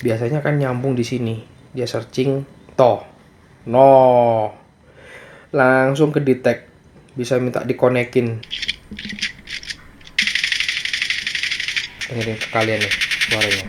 biasanya kan nyambung di sini. Dia searching toh. No. Langsung ke detect. Bisa minta dikonekin. Dengerin sekalian nih suaranya.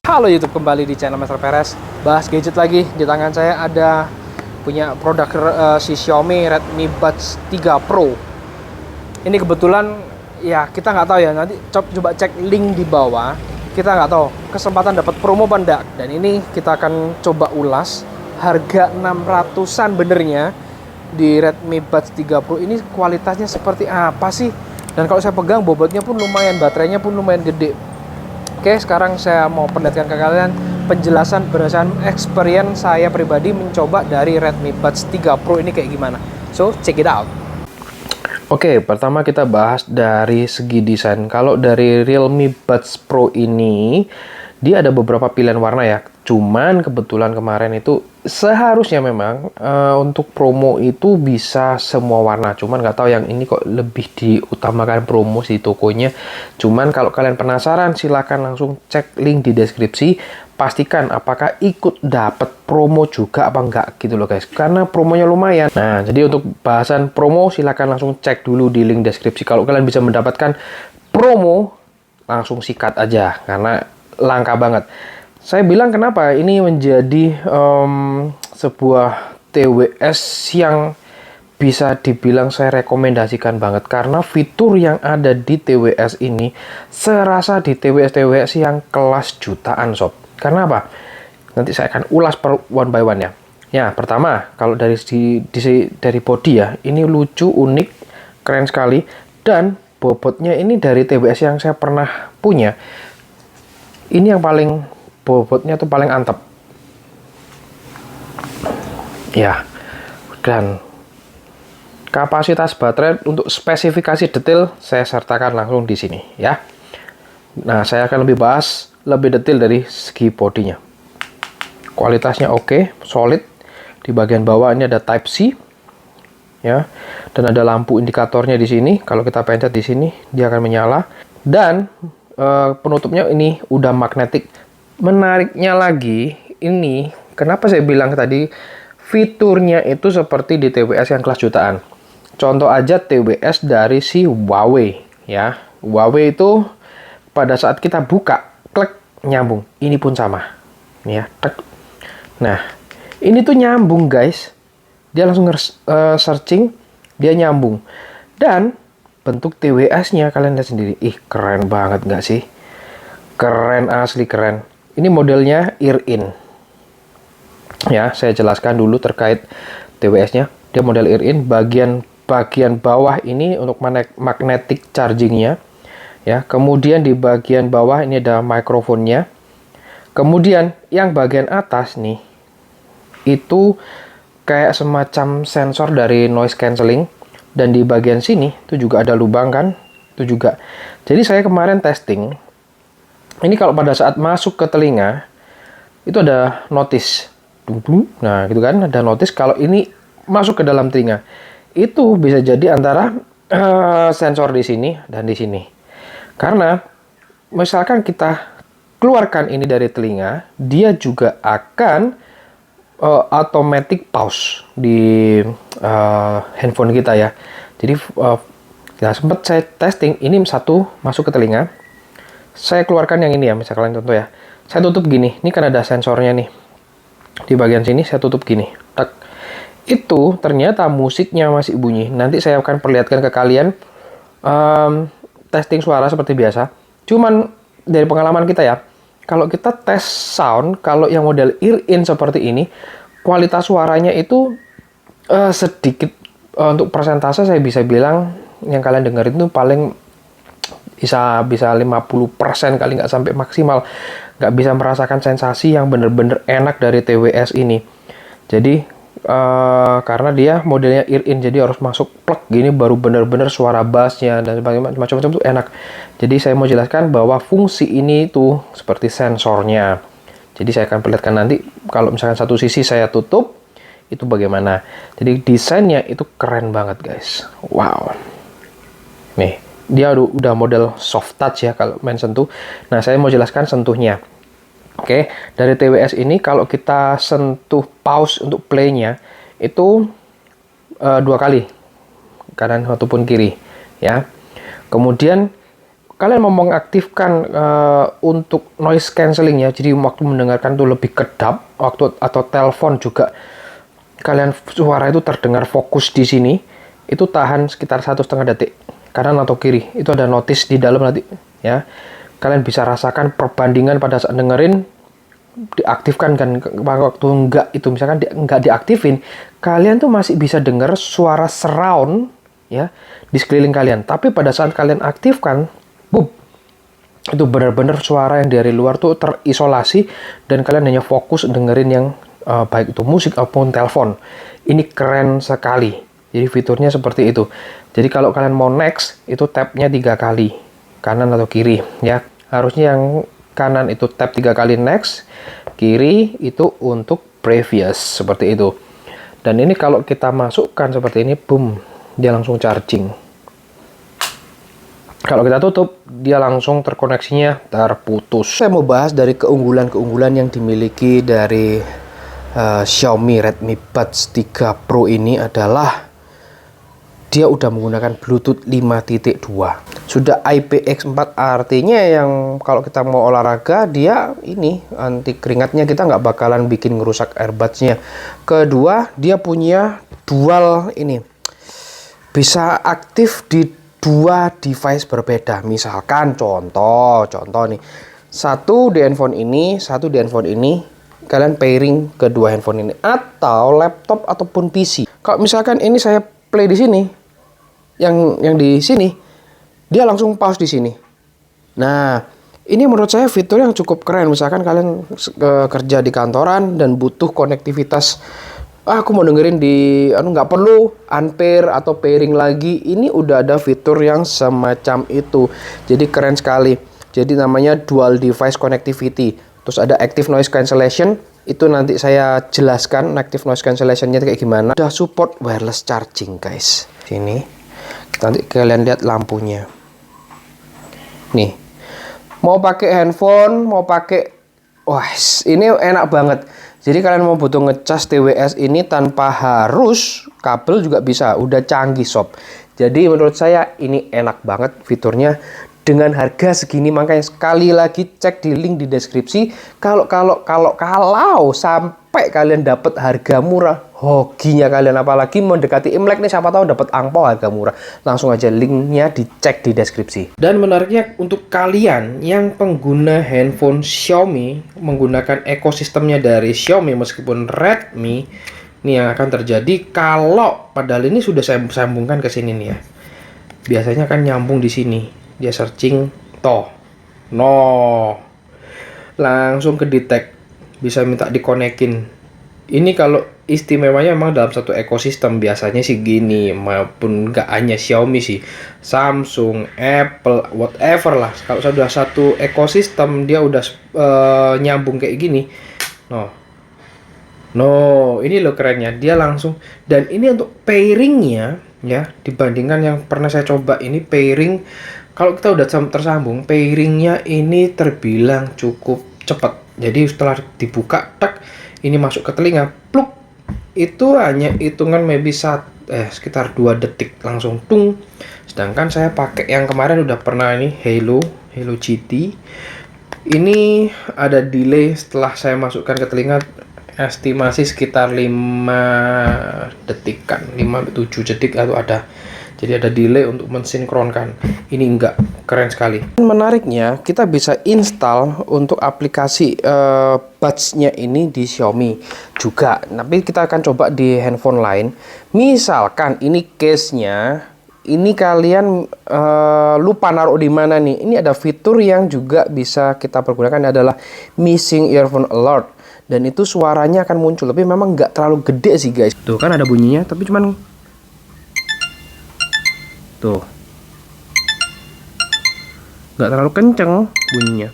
Halo YouTube, kembali di channel Master Perez. Bahas gadget lagi. Di tangan saya ada punya produk si Xiaomi Redmi Buds 3 Pro. Ini kebetulan ya kita nggak tahu ya, nanti coba cek link di bawah. Kita nggak tahu kesempatan dapat promo apa enggak. Dan ini kita akan coba ulas harga 600-an benernya di Redmi Buds 3 Pro ini kualitasnya seperti apa sih? Dan kalau saya pegang bobotnya pun lumayan, baterainya pun lumayan gede. Oke, sekarang saya mau perlihatkan ke kalian penjelasan berdasarkan experience saya pribadi mencoba dari Redmi Buds 3 Pro ini kayak gimana. So, check it out. Oke, pertama kita bahas dari segi desain. Kalau dari Realme Buds Pro ini, dia ada beberapa pilihan warna ya. Cuman kebetulan kemarin itu seharusnya memang untuk promo itu bisa semua warna. Cuman nggak tahu yang ini kok lebih diutamakan promo di tokonya. Cuman kalau kalian penasaran silahkan langsung cek link di deskripsi. Pastikan apakah ikut dapat promo juga apa enggak gitu loh guys. Karena promonya lumayan. Nah, jadi untuk bahasan promo silahkan langsung cek dulu di link deskripsi. Kalau kalian bisa mendapatkan promo langsung sikat aja karena langka banget. Saya bilang kenapa ini menjadi sebuah TWS yang bisa dibilang saya rekomendasikan banget karena fitur yang ada di TWS ini serasa di TWS yang kelas jutaan sob. Karena apa? Nanti saya akan ulas per one by one ya. Ya, pertama kalau dari dari body ya, ini lucu, unik, keren sekali dan bobotnya ini dari TWS yang saya pernah punya. Ini yang paling bobotnya tuh paling antep ya, dan kapasitas baterai untuk spesifikasi detail saya sertakan langsung di sini ya. Nah, saya akan lebih bahas lebih detail dari segi bodinya. Kualitasnya oke, solid. Di bagian bawah ini ada Type C ya, dan ada lampu indikatornya di sini. Kalau kita pencet di sini dia akan menyala, dan penutupnya ini udah magnetik. Menariknya lagi, ini kenapa saya bilang tadi fiturnya itu seperti di TWS yang kelas jutaan. Contoh aja TWS dari si Huawei ya. Huawei itu pada saat kita buka, klik, nyambung. Ini pun sama. Nih ya, tek. Nah, ini tuh nyambung guys. Dia langsung searching, dia nyambung. Dan bentuk TWS-nya kalian lihat sendiri. Ih, keren banget nggak sih? Keren, asli keren. Ini modelnya ear-in. Ya, saya jelaskan dulu terkait TWS-nya. Dia model ear-in. Bagian bawah ini untuk magnetic charging-nya. Ya, kemudian di bagian bawah ini ada mikrofonnya. Kemudian yang bagian atas nih, itu kayak semacam sensor dari noise cancelling. Dan di bagian sini itu juga ada lubang kan, itu juga. Jadi saya kemarin testing. Ini kalau pada saat masuk ke telinga itu ada notice. Nah, gitu kan, ada notice kalau ini masuk ke dalam telinga. Itu bisa jadi antara sensor di sini dan di sini. Karena misalkan kita keluarkan ini dari telinga, dia juga akan automatic pause di handphone kita ya. Jadi sempat saya testing, ini satu masuk ke telinga, saya keluarkan yang ini ya, misalkan contoh ya, saya tutup gini, ini kan ada sensornya nih di bagian sini, saya tutup gini, tak, itu ternyata musiknya masih bunyi. Nanti saya akan perlihatkan ke kalian testing suara seperti biasa. Cuman dari pengalaman kita ya, kalau kita tes sound, kalau yang model ear-in seperti ini, kualitas suaranya itu sedikit untuk persentase saya bisa bilang yang kalian dengerin itu paling bisa 50% kali, nggak sampai maksimal. Nggak bisa merasakan sensasi yang bener-bener enak dari TWS ini. Jadi karena dia modelnya ear-in, jadi harus masuk plug gini baru bener-bener suara bassnya dan macam-macam tuh enak. Jadi saya mau jelaskan bahwa fungsi ini tuh seperti sensornya. Jadi saya akan perlihatkan nanti kalau misalkan satu sisi saya tutup, itu bagaimana. Jadi desainnya itu keren banget guys. Wow. Nih, dia udah model soft touch ya kalau main sentuh. Nah, saya mau jelaskan sentuhnya. Oke, dari TWS ini kalau kita sentuh pause untuk playnya itu 2 kali, kanan ataupun kiri ya. Kemudian kalian mau mengaktifkan untuk noise cancelling ya, jadi waktu mendengarkan itu lebih kedap, waktu atau telepon juga kalian suara itu terdengar fokus di sini, itu tahan sekitar 1,5 detik, kanan atau kiri. Itu ada notice di dalam nanti ya. Kalian bisa rasakan perbandingan pada saat dengerin, diaktifkan kan, waktu enggak itu misalkan enggak diaktifin, kalian tuh masih bisa dengar suara surround ya di sekeliling kalian. Tapi pada saat kalian aktifkan, boom, itu benar-benar suara yang dari luar tuh terisolasi dan kalian hanya fokus dengerin yang baik itu musik ataupun telepon. Ini keren sekali. Jadi fiturnya seperti itu. Jadi kalau kalian mau next, itu tap-nya 3 kali, kanan atau kiri ya. Harusnya yang kanan itu tap 3 kali next, kiri itu untuk previous, seperti itu. Dan ini kalau kita masukkan seperti ini, boom, dia langsung charging. Kalau kita tutup, dia langsung terkoneksinya terputus. Saya mau bahas dari keunggulan-keunggulan yang dimiliki dari Xiaomi Redmi Buds 3 Pro ini adalah dia udah menggunakan Bluetooth 5.2. Sudah IPX4, artinya yang kalau kita mau olahraga, dia ini anti keringatnya, kita nggak bakalan bikin ngerusak earbuds-nya. Kedua, dia punya dual ini, bisa aktif di 2 device berbeda. Misalkan contoh nih, satu di handphone ini, satu di handphone ini, kalian pairing kedua handphone ini, atau laptop ataupun PC. Kalau misalkan ini saya play di sini, yang di sini, dia langsung pause di sini. Nah, ini menurut saya fitur yang cukup keren. Misalkan kalian kerja di kantoran dan butuh konektivitas, aku mau dengerin di nggak perlu unpair atau pairing lagi, ini udah ada fitur yang semacam itu. Jadi keren sekali. Jadi namanya dual device connectivity. Terus ada active noise cancellation, itu nanti saya jelaskan active noise cancellationnya kayak gimana. Udah support wireless charging guys. Sini nanti kalian lihat lampunya. Nih, mau pakai handphone, mau pakai, wah, ini enak banget. Jadi kalian mau butuh ngecas TWS ini tanpa harus kabel juga bisa, udah canggih sob. Jadi menurut saya ini enak banget fiturnya dengan harga segini. Makanya sekali lagi cek di link di deskripsi. Kalau sampai kalian dapat harga murah, hokinya kalian, apalagi mendekati Imlek nih, siapa tahu dapat angpau harga murah. Langsung aja linknya dicek di deskripsi. Dan menariknya untuk kalian yang pengguna handphone Xiaomi menggunakan ekosistemnya dari Xiaomi meskipun Redmi, ini yang akan terjadi kalau padahal ini sudah saya sambungkan ke sini nih ya. Biasanya kan nyambung di sini. Dia searching langsung ke detect, bisa minta dikonekin. Ini kalau istimewanya memang dalam satu ekosistem, biasanya sih gini, maupun nggak hanya Xiaomi sih, Samsung, Apple, whatever lah, kalau sudah satu ekosistem dia udah nyambung kayak gini. Ini loh kerennya, dia langsung. Dan ini untuk pairingnya ya, dibandingkan yang pernah saya coba ini pairing, kalau kita udah tersambung, pairingnya ini terbilang cukup cepat. Jadi setelah dibuka, tak, ini masuk ke telinga, pluk, itu hanya hitungan maybe sekitar 2 detik langsung tung. Sedangkan saya pakai yang kemarin udah pernah ini, Hello GT. Ini ada delay setelah saya masukkan ke telinga, estimasi sekitar 5 detikan, 5-7 detik atau ada. Jadi ada delay untuk mensinkronkan. Ini enggak, keren sekali. Menariknya, kita bisa install untuk aplikasi Buds-nya ini di Xiaomi juga. Tapi kita akan coba di handphone lain. Misalkan ini case-nya, ini kalian lupa naruh di mana nih. Ini ada fitur yang juga bisa kita pergunakan, adalah missing earphone alert. Dan itu suaranya akan muncul, tapi memang nggak terlalu gede sih guys. Tuh kan ada bunyinya, tapi cuman tuh nggak terlalu kenceng bunyinya.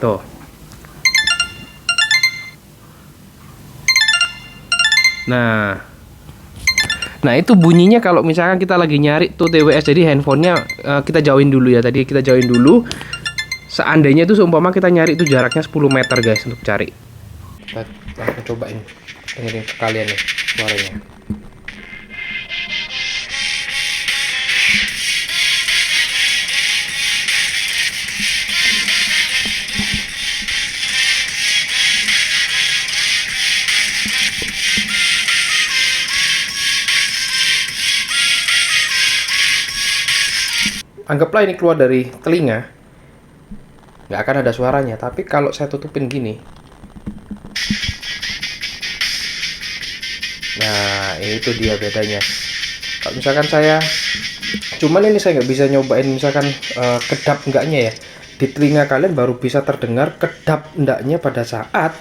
Tuh Nah, nah itu bunyinya kalau misalkan kita lagi nyari tuh TWS. Jadi handphonenya kita jauhin dulu ya. Tadi kita jauhin dulu. Seandainya itu seumpama kita nyari itu jaraknya 10 meter guys untuk cari. Kita langsung cobain. Dengerin ke kalian nih suaranya. Anggaplah ini keluar dari telinga, nggak akan ada suaranya. Tapi kalau saya tutupin gini, nah itu dia bedanya. Kalau misalkan saya, cuman ini saya nggak bisa nyobain misalkan kedap enggaknya ya. Di telinga kalian baru bisa terdengar kedap enggaknya pada saat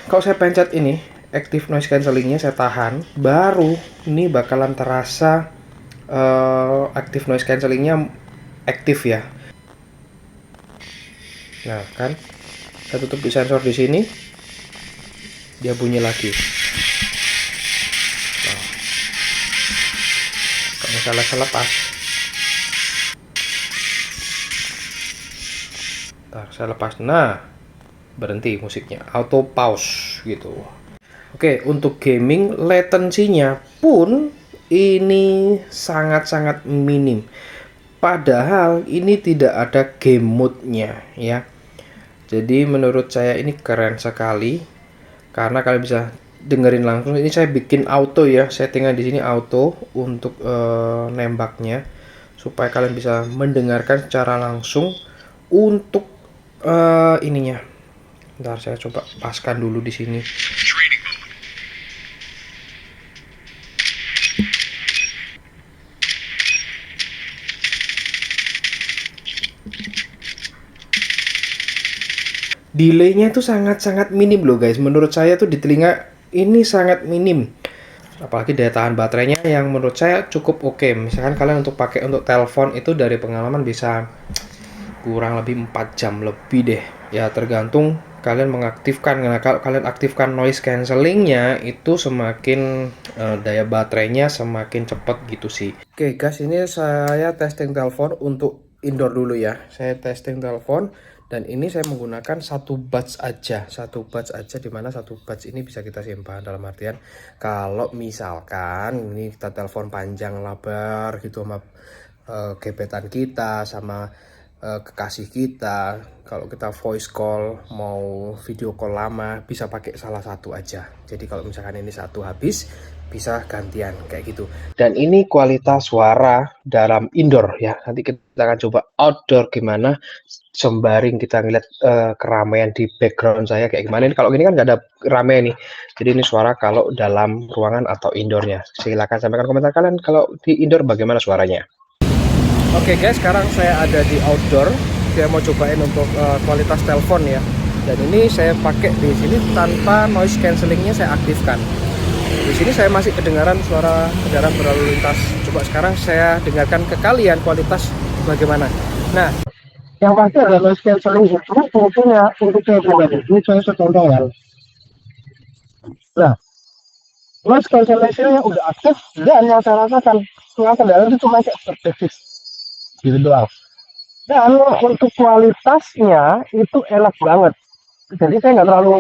kalau saya pencet ini active noise cancellingnya, saya tahan, baru ini bakalan terasa active noise cancellingnya aktif ya. Nah kan, saya tutup di sensor di sini, dia bunyi lagi. Nah, kalau misalnya saya lepas, ntar saya lepas, nah berhenti musiknya, auto pause gitu. Oke, untuk gaming latensinya pun ini sangat-sangat minim. Padahal ini tidak ada game mode-nya ya. Jadi menurut saya ini keren sekali karena kalian bisa dengerin langsung. Ini saya bikin auto ya, settingan di sini auto untuk nembaknya supaya kalian bisa mendengarkan secara langsung untuk ininya. Bentar saya coba paskan dulu di sini. Delaynya itu sangat-sangat minim loh guys. Menurut saya tuh di telinga ini sangat minim. Apalagi daya tahan baterainya yang menurut saya cukup oke. Misalkan kalian untuk pakai untuk telepon itu dari pengalaman bisa kurang lebih 4 jam lebih deh. Ya tergantung kalian mengaktifkan. Nah, kalau kalian aktifkan noise cancellingnya itu semakin daya baterainya semakin cepat gitu sih. Oke guys, ini saya testing telepon untuk indoor dulu ya. Saya testing telepon. Dan ini saya menggunakan satu batch aja, dimana satu batch ini bisa kita simpan dalam artian kalau misalkan ini kita telepon panjang lebar gitu sama gebetan kita, sama kekasih kita, kalau kita voice call mau video call lama bisa pakai salah satu aja. Jadi kalau misalkan ini satu habis bisa gantian kayak gitu. Dan ini kualitas suara dalam indoor ya. Nanti kita akan coba outdoor gimana, sembaring kita ngeliat keramaian di background saya kayak gimana. Ini kalau gini kan nggak ada ramai nih. Jadi ini suara kalau dalam ruangan atau indoornya. Silakan sampaikan komentar kalian kalau di indoor bagaimana suaranya. Oke guys, sekarang saya ada di outdoor. Saya mau cobain untuk kualitas telepon ya. Dan ini saya pakai di sini tanpa noise cancellingnya saya aktifkan. Di sini saya masih kedengaran suara kendaraan berlalu lintas. Coba sekarang saya dengarkan ke kalian kualitas bagaimana. Nah, yang pasti ada noise cancelling itu fungsinya untuk saya pribadi. Ini saya contohkan. Nah, noise cancellation-nya udah aktif dan yang saya rasakan suara kendaraan itu cuma kayak terdesis gitu doang. Dan untuk kualitasnya itu enak banget. Jadi saya nggak terlalu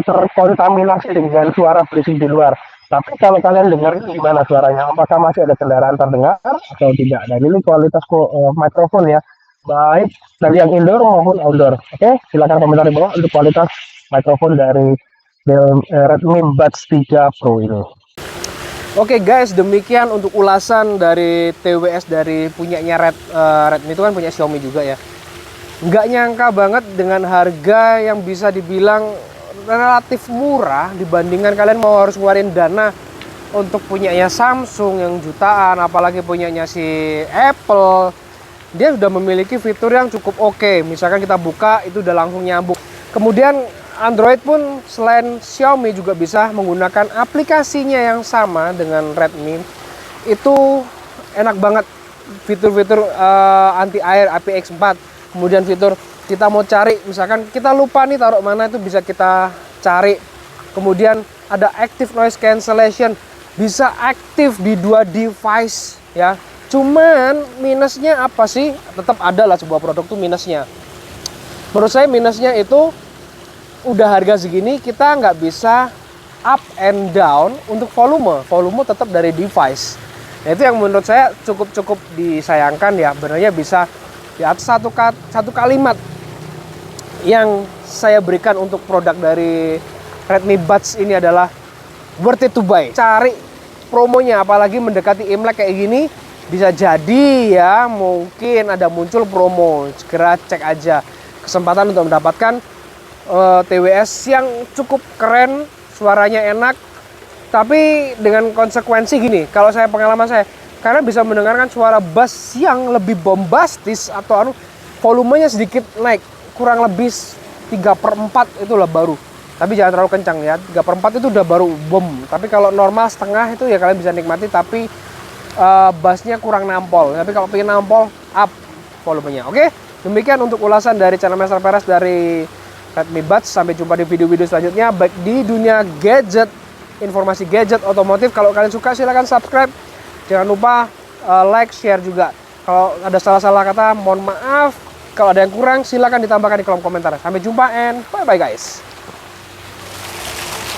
terkontaminasi dengan suara berisik di luar. Tapi kalau kalian dengar itu gimana suaranya? Apakah masih ada kendaraan terdengar atau tidak? Dan ini kualitas mikrofon ya, baik dari yang indoor maupun outdoor. Oke, silakan komentar di bawah untuk kualitas mikrofon dari Redmi Buds 3 Pro ini. Oke guys, demikian untuk ulasan dari TWS dari punyanya Redmi itu kan punya Xiaomi juga ya. Nggak nyangka banget dengan harga yang bisa dibilang relatif murah dibandingkan kalian mau harus ngeluarin dana untuk punyanya Samsung yang jutaan, apalagi punyanya si Apple. Dia sudah memiliki fitur yang cukup oke. Misalkan kita buka itu udah langsung nyambung. Kemudian Android pun selain Xiaomi juga bisa menggunakan aplikasinya yang sama dengan Redmi. Itu enak banget, fitur-fitur anti air IPX4. Kemudian fitur kita mau cari, misalkan kita lupa nih taruh mana, itu bisa kita cari kemudian ada active noise cancellation, bisa aktif di dua device ya. Cuman minusnya apa sih? Tetap ada lah sebuah produk tuh minusnya. Menurut saya minusnya itu udah harga segini kita nggak bisa up and down untuk volume tetap dari device. Nah, itu yang menurut saya cukup disayangkan ya. Benarnya bisa di atas satu kalimat yang saya berikan untuk produk dari Redmi Buds ini adalah worth it to buy. Cari promonya, apalagi mendekati Imlek kayak gini, bisa jadi ya mungkin ada muncul promo. Segera cek aja kesempatan untuk mendapatkan TWS yang cukup keren, suaranya enak, tapi dengan konsekuensi gini, kalau saya pengalaman saya, karena bisa mendengarkan suara bass yang lebih bombastis atau volumenya sedikit naik, kurang lebih 3/4 itulah baru. Tapi jangan terlalu kencang ya, 3/4 itu udah baru bom. Tapi kalau normal setengah itu ya kalian bisa nikmati, tapi bassnya kurang nampol. Tapi kalau pengen nampol, up volumenya. Oke, demikian untuk ulasan dari channel Master Perez dari Redmi Buds. Sampai jumpa di video-video selanjutnya, baik di dunia gadget, informasi gadget, otomotif. Kalau kalian suka silahkan subscribe. Jangan lupa like, share juga. Kalau ada salah-salah kata, mohon maaf. Kalau ada yang kurang, silahkan ditambahkan di kolom komentar. Sampai jumpa and bye-bye guys.